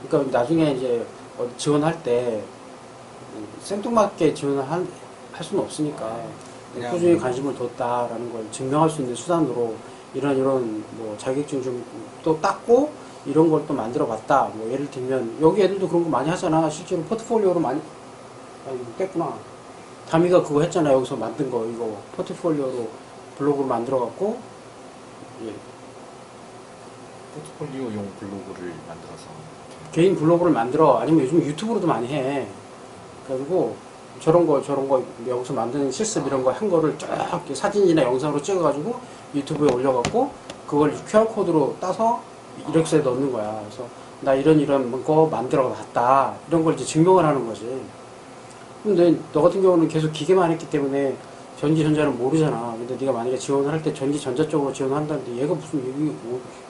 그러니까 나중에 이제 지원할 때 생뚱맞게 지원을 할 수는 없으니까 꾸준히 관심을 뒀다라는 걸 증명할 수 있는 수단으로 이런 뭐 자격증 좀 또 땄고 이런 걸 또 만들어 봤다. 뭐 예를 들면 여기 애들도 그런 거 많이 하잖아. 실제로 포트폴리오로 많이 뗐구나. 다미가 그거 했잖아. 여기서 만든 거 이거 포트폴리오로 블로그를 만들어 갖고 예. 포트폴리오용 블로그를 만들어서 개인 블로그를 만들어. 아니면 요즘 유튜브로도 많이 해. 그래가지고 저런 거 여기서 만드는 실습 이런 거 한 거를 쫙 사진이나 영상으로 찍어가지고 유튜브에 올려갖고 그걸 QR코드로 따서 이력서에 넣는 거야. 그래서 나 이런 거 만들어 봤다. 이런 걸 이제 증명을 하는 거지. 근데 너 같은 경우는 계속 기계만 했기 때문에 전기 전자는 모르잖아. 근데 네가 만약에 지원을 할 때 전기 전자 쪽으로 지원을 한다는데 얘가 무슨 여기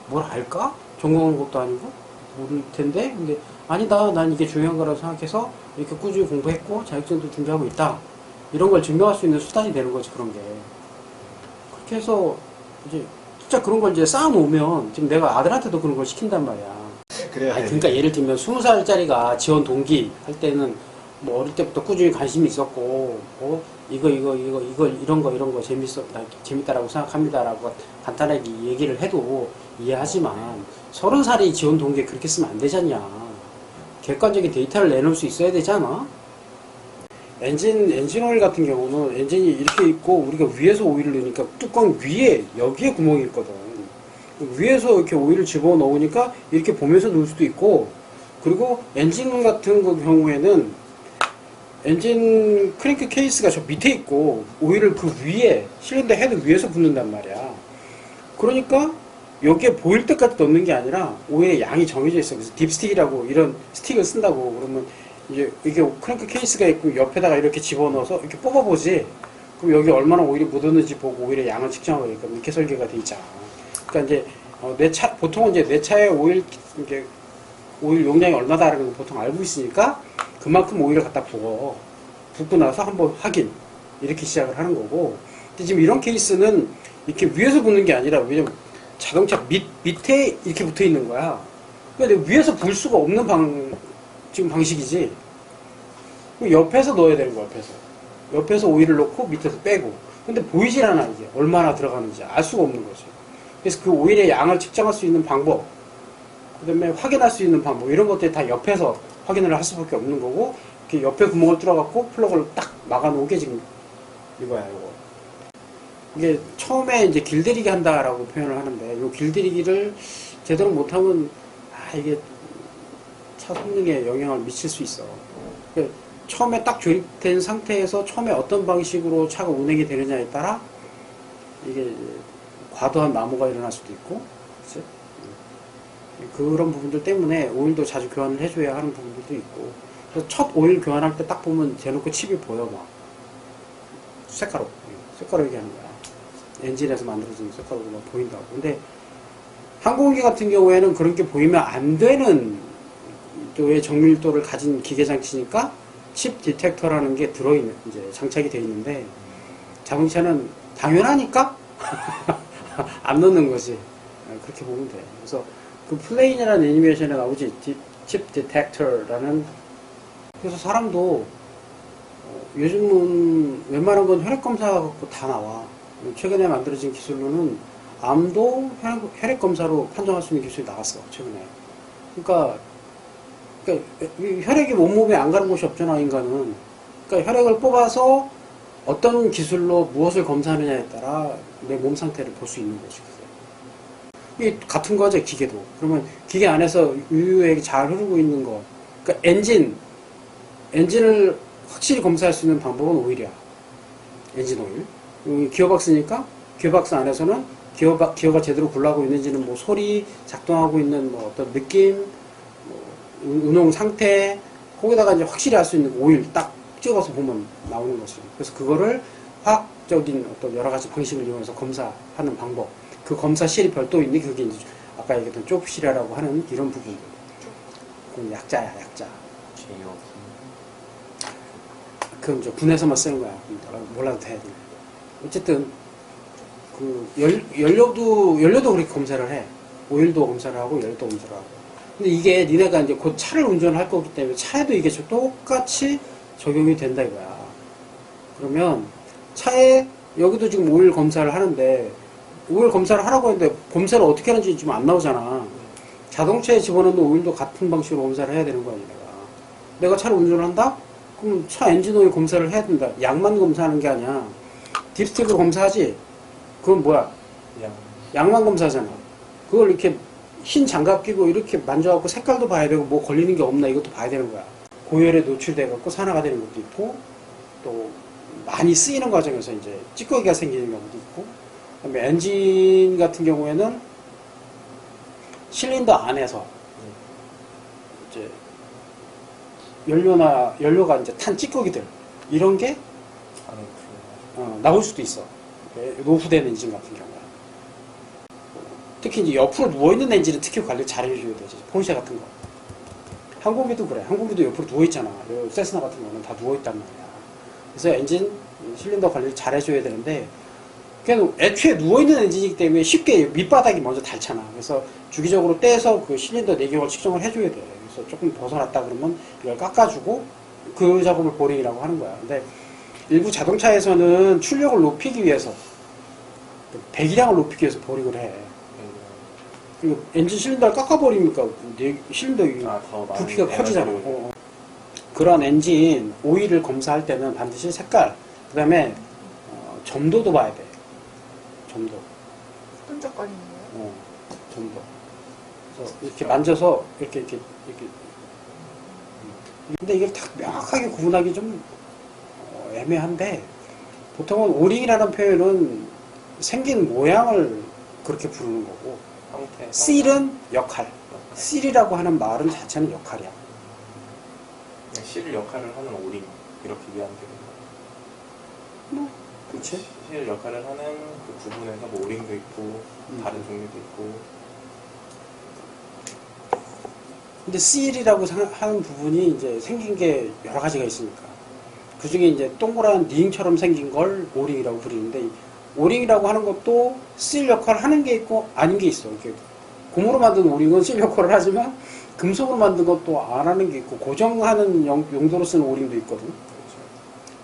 뭘 알까? 전공하는 것도 아니고 모를 텐데. 근데 아니다. 난 이게 중요한 거라고 생각해서 이렇게 꾸준히 공부했고 자격증도 준비하고 있다. 이런 걸 증명할 수 있는 수단이 되는 거지, 그런 게. 그렇게 해서 이제 진짜 그런 걸 이제 쌓아놓으면 지금 내가 아들한테도 그런 걸 시킨단 말이야. 그래야 아니, 그러니까 예를 들면 20살짜리가 지원 동기 할 때는 뭐 어릴 때부터 꾸준히 관심이 있었고 이거 이런 거 재밌다라고 생각합니다라고 간단하게 얘기를 해도 이해하지만 30살이 지원 동기에 그렇게 쓰면 안 되잖냐. 객관적인 데이터를 내놓을 수 있어야 되잖아. 엔진 오일 같은 경우는 엔진이 이렇게 있고 우리가 위에서 오일을 넣으니까 뚜껑 위에 여기에 구멍이 있거든. 위에서 이렇게 오일을 집어넣으니까 이렇게 보면서 넣을 수도 있고, 그리고 엔진 같은 경우에는 엔진 크랭크 케이스가 저 밑에 있고 오일을 그 위에 실린더 헤드 위에서 붓는단 말이야. 그러니까 여기에 보일 때까지 넣는 게 아니라 오일의 양이 정해져 있어. 그래서 딥스틱이라고 이런 스틱을 쓴다고. 그러면 이제 이게 크랭크 케이스가 있고 옆에다가 이렇게 집어넣어서 이렇게 뽑아보지. 그럼 여기 얼마나 오일이 묻었는지 보고 오일의 양을 측정하니까 이렇게 설계가 돼 있잖아. 그러니까 이제 보통은 이제 내 차에 오일 용량이 얼마다라는 걸 보통 알고 있으니까 그만큼 오일을 갖다 부어. 붓고 나서 한번 확인. 이렇게 시작을 하는 거고. 근데 지금 이런 케이스는 이렇게 위에서 붓는 게 아니라, 왜냐면 자동차 밑에 이렇게 붙어 있는 거야. 그러니까 위에서 불 수가 없는 지금 방식이지. 옆에서 넣어야 되는 거야, 옆에서 오일을 넣고 밑에서 빼고. 근데 보이질 않아, 이게. 얼마나 들어가는지 알 수가 없는 거지. 그래서 그 오일의 양을 측정할 수 있는 방법, 그 다음에 확인할 수 있는 방법, 이런 것들이 다 옆에서 확인을 할 수밖에 없는 거고, 이렇게 옆에 구멍을 뚫어갖고 플러그를 딱 막아놓은 게 지금 이거야, 이거. 이게 처음에 이제 길들이기 한다라고 표현을 하는데, 이 길들이기를 제대로 못하면, 이게 차 성능에 영향을 미칠 수 있어. 그러니까 처음에 딱 조립된 상태에서 처음에 어떤 방식으로 차가 운행이 되느냐에 따라 이게 과도한 마모가 일어날 수도 있고, 그치? 그런 부분들 때문에 오일도 자주 교환을 해줘야 하는 부분들도 있고. 그래서 첫 오일 교환할 때 딱 보면 대놓고 칩이 보여, 막. 색깔로 얘기하는 거야. 엔진에서 만들어진 색깔로 막 보인다고. 근데 항공기 같은 경우에는 그런 게 보이면 안 되는 또의 정밀도를 가진 기계 장치니까 칩 디텍터라는 게 이제 장착이 되어 있는데, 자동차는 당연하니까 안 넣는 거지. 그렇게 보면 돼. 그래서 그 플레인이라는 애니메이션에 나오지, 칩 디텍터라는. 그래서 사람도 요즘은 웬만한 건 혈액 검사 갖고 다 나와. 최근에 만들어진 기술로는 암도 혈액 검사로 판정할 수 있는 기술이 나왔어, 최근에. 그러니까 혈액이 온몸에 안 가는 곳이 없잖아, 인간은. 그러니까 혈액을 뽑아서 어떤 기술로 무엇을 검사하느냐에 따라 내 몸 상태를 볼 수 있는 거지. 이게 같은 거죠, 기계도. 그러면 기계 안에서 유유하게 잘 흐르고 있는 거. 그러니까 엔진을 확실히 검사할 수 있는 방법은 오일이야. 엔진 오일. 기어박스니까 기어박스 안에서는 기어가 제대로 굴러가고 있는지는 뭐 소리, 작동하고 있는 뭐 어떤 느낌, 운동 상태, 거기다가 이제 확실히 알 수 있는 오일 딱 찍어서 보면 나오는 거지. 그래서 그거를 화학적인 어떤 여러 가지 방식을 이용해서 검사하는 방법. 그 검사실이 별도 있니? 그게 이제 아까 얘기했던 쪽실이라고 하는 이런 부분들. 그건 약자야, 약자. 그럼 이제 군에서만 쓰는 거야. 몰라도 돼. 어쨌든 그 연료도 그렇게 검사를 해. 오일도 검사를 하고 연료도 검사를 하고. 근데 이게 니네가 이제 곧 차를 운전할 거기 때문에 차에도 이게 똑같이 적용이 된다 이거야. 그러면 차에 여기도 지금 오일 검사를 하는데 오일 검사를 하라고 했는데 검사를 어떻게 하는지 지금 안 나오잖아. 자동차에 집어넣는 오일도 같은 방식으로 검사를 해야 되는 거 아니야, 내가 차를 운전을 한다? 그럼 차 엔진 오일 검사를 해야 된다. 양만 검사하는 게 아니야. 딥스틱으로 검사하지? 그건 뭐야? 양만 검사하잖아. 그걸 이렇게 흰 장갑 끼고 이렇게 만져갖고 색깔도 봐야 되고 뭐 걸리는 게 없나 이것도 봐야 되는 거야. 고열에 노출돼갖고 산화가 되는 것도 있고 또 많이 쓰이는 과정에서 이제 찌꺼기가 생기는 경우도 있고 그다음에 엔진 같은 경우에는 실린더 안에서 이제 연료가 이제 탄 찌꺼기들 이런 게 나올 수도 있어. 노후된 엔진 같은 경우에. 특히 이제 옆으로 누워있는 엔진은 특히 관리 잘 해줘야 되지. 포르쉐 같은 거. 항공기도 그래. 항공기도 옆으로 누워있잖아. 세스나 같은 거는 다 누워있단 말이야. 그래서 엔진 실린더 관리를 잘 해줘야 되는데 그냥 애초에 누워있는 엔진이기 때문에 쉽게 밑바닥이 먼저 닳잖아. 그래서 주기적으로 떼서 그 실린더 내경을 측정을 해줘야 돼. 그래서 조금 벗어났다 그러면 이걸 깎아주고 그 작업을 보링이라고 하는 거야. 근데 일부 자동차에서는 출력을 높이기 위해서 배기량을 높이기 위해서 보링을 해. 그리고 엔진 실린더를 깎아버리니까 실린더 부피가 커지잖아. 그런 엔진 오일을 검사할 때는 반드시 색깔, 그 다음에 점도도 봐야 돼. 점도. 끈적거리는 거예요? 점도. 그래서 이렇게 만져서 이렇게. 근데 이걸 딱 명확하게 구분하기 좀 애매한데 보통은 오링이라는 표현은 생긴 모양을 그렇게 부르는 거고 실은 역할. 실이라고 하는 말은 자체는 역할이야. 실 역할을 하는 오링 이렇게 이해하면 되겠네요. 그렇지? 실 역할을 하는 그 부분에서 뭐 오링도 있고 다른 종류도 있고. 근데 실이라고 하는 부분이 이제 생긴 게 여러 가지가 있으니까 그 중에 이제 동그란 링처럼 생긴 걸 오링이라고 부르는데 오링이라고 하는 것도 실 역할을 하는 게 있고 아닌 게 있어. 이렇게 고무로 만든 오링은 실 역할을 하지만 금속으로 만든 것도 안 하는 게 있고 고정하는 용도로 쓰는 오링도 있거든.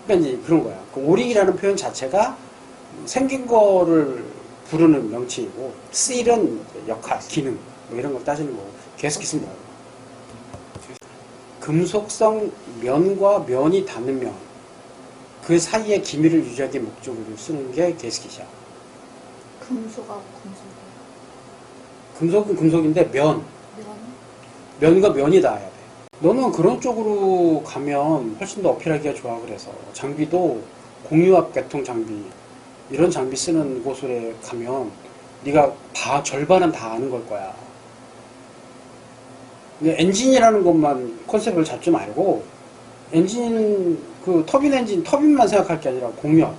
그러니까 이제 그런 거야. 그 오링이라는 표현 자체가 생긴 거를 부르는 명칭이고 실은 역할, 기능 뭐 이런 걸 따지는 거고 게스킷은 뭐야? 금속성 면과 면이 닿는 면 그 사이의 기미를 유지하기 목적으로 쓰는 게 게스킷이야. 금속하고 금속이요? 금속은 금속인데 면과 면이 닿아야 돼. 너는 그런 쪽으로 가면 훨씬 더 어필하기가 좋아. 그래서 장비도 공유압 계통 장비 이런 장비 쓰는 곳에 가면 네가 절반은 다 아는 걸 거야. 근데 엔진이라는 것만 컨셉을 잡지 말고 엔진 그 터빈만 생각할 게 아니라 공유압